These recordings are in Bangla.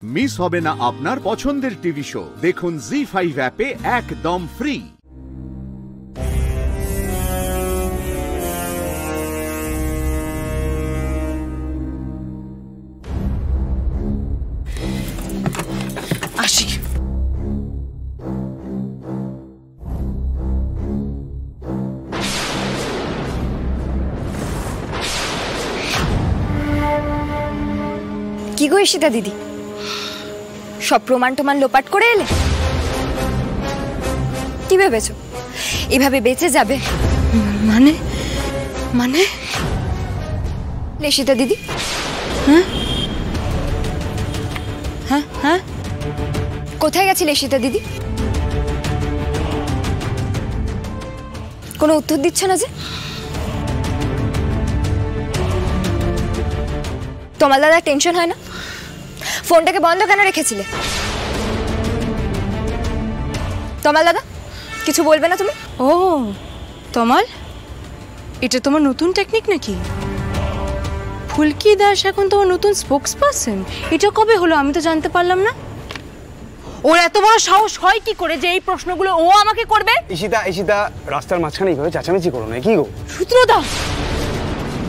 মিস হবে না আপনার পছন্দের টিভি শো। দেখুন জি5 অ্যাপে একদম ফ্রি। আসি। কি গো ঈশিতা দিদি, সব প্রমাণ টমান লোপাট করে এলে? কি ভেবেছো এভাবে বেঁচে যাবে? মানে মানে ঈশিতা দিদি, হ্যাঁ হ্যাঁ, কোথায় গেছিলে ঈশিতা দিদি? কোনো উত্তর দিচ্ছ না যে? তোমার দাদা টেনশন হয় না? ফোনটাকে বন্ধ কেন রেখেছিলে? তোমার দাদা কিছু বলবে না তুমি? ও তমাল, এটা তোমার নতুন টেকনিক নাকি? ফুলকি দাস এখন তোমার নতুন স্পোক্স পারসন? এটা কবে হলো? আমি তো জানতে পারলাম না। ওর এত বড় সাহস হয় কি করে যে এই প্রশ্নগুলো ও আমাকে করবে? ঈশিতা রাস্তার মাঝখানে এইভাবে চেঁচামেচি করো না, কি গো? সূত্রদা,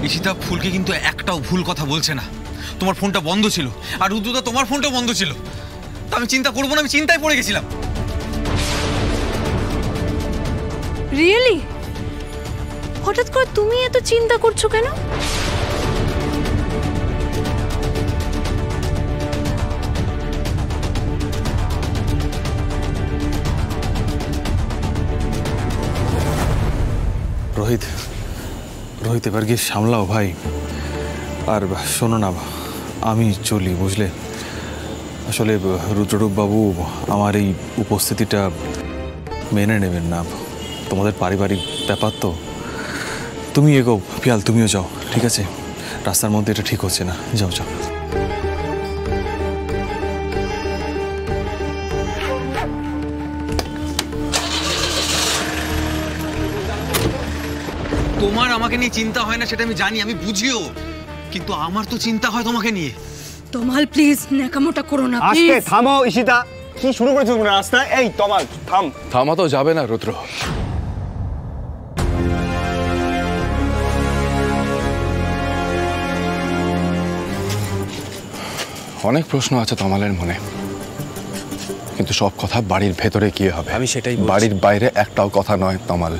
ঈশিতা ফুলকি কিন্তু একটাও ভুল কথা বলছে না। তোমার ফোনটা বন্ধ ছিল, আর রুদ্রদা তোমার ফোনটাও বন্ধ ছিল। তা আমি চিন্তা করবো না? আমি চিন্তায় পড়ে গেছিলাম। রিয়েলি? হঠাৎ করে তুমি এত চিন্তা করছো কেন? রোহিত এবার গিয়ে সামলাও ভাই। আর শোনো না, আমি চলি, বুঝলে? আসলে রুদ্ররূপ বাবু আমার এই উপস্থিতিটা মেনে নেবেন না। তোমাদের পারিবারিক ব্যাপার তো। তুমি এগো পিয়াল, তুমিও যাও, ঠিক আছে? রাস্তার মধ্যে এটা ঠিক হচ্ছে না, যাও যাও। তোমার আমাকে নিয়ে চিন্তা হয় না সেটা আমি জানি, আমি বুঝিও, কিন্তু আমার তো চিন্তা হয় তোমাকে নিয়ে। তমাল প্লিজ ন্যাকামোটা করো না, আস্তে প্লিজ। থামো ঈশিতা, কি শুরু করেছো তোমরা রাস্তায়? এই তমাল থাম। থামা তো যাবে না রুদ্র। অনেক প্রশ্ন আছে তমালের মনে, কিন্তু সব কথা বাড়ির ভেতরে গিয়ে হবে। আমি সেটাই বলছি। বাড়ির বাইরে একটাও কথা নয় তমাল।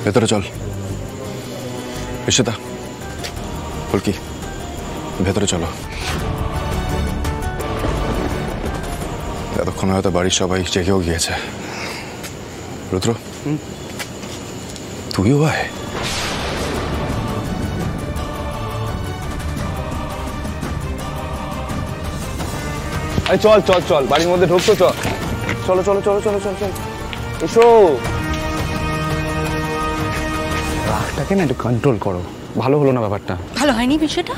ভেতরে চল। ঈশিতা, ফুলকি, ভেতরে চলো। এতক্ষণ হয়তো বাড়ির সবাই জেগেও গিয়েছে। রুদ্র, তুইও আয়। আরে চল চল চল, বাড়ির মধ্যে ঢুকতো, চল চলো চলো চলো চলো চলো চলো, এসো। রাগটাকে না একটু কন্ট্রোল করো, ভালো হলো না ব্যাপারটা। ভালো হয়নি বিষয়টা?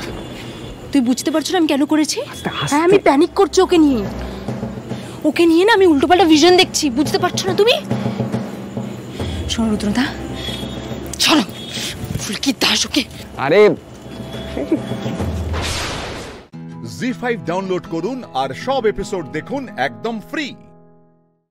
তুই বুঝতে পারছো না আমি কেন করেছি? আস্তে। হ্যাঁ, আমি প্যানিক করছি ওকে নিয়ে। ওকে নিয়ে না আমি উল্টোপাল্টা ভিশন দেখছি, বুঝতে পারছো না তুমি? শোনো রুদ্রদা, চলো। ফুলকি দাস ওকে। আরে জি5 ডাউনলোড করুন আর সব এপিসোড দেখুন একদম ফ্রি।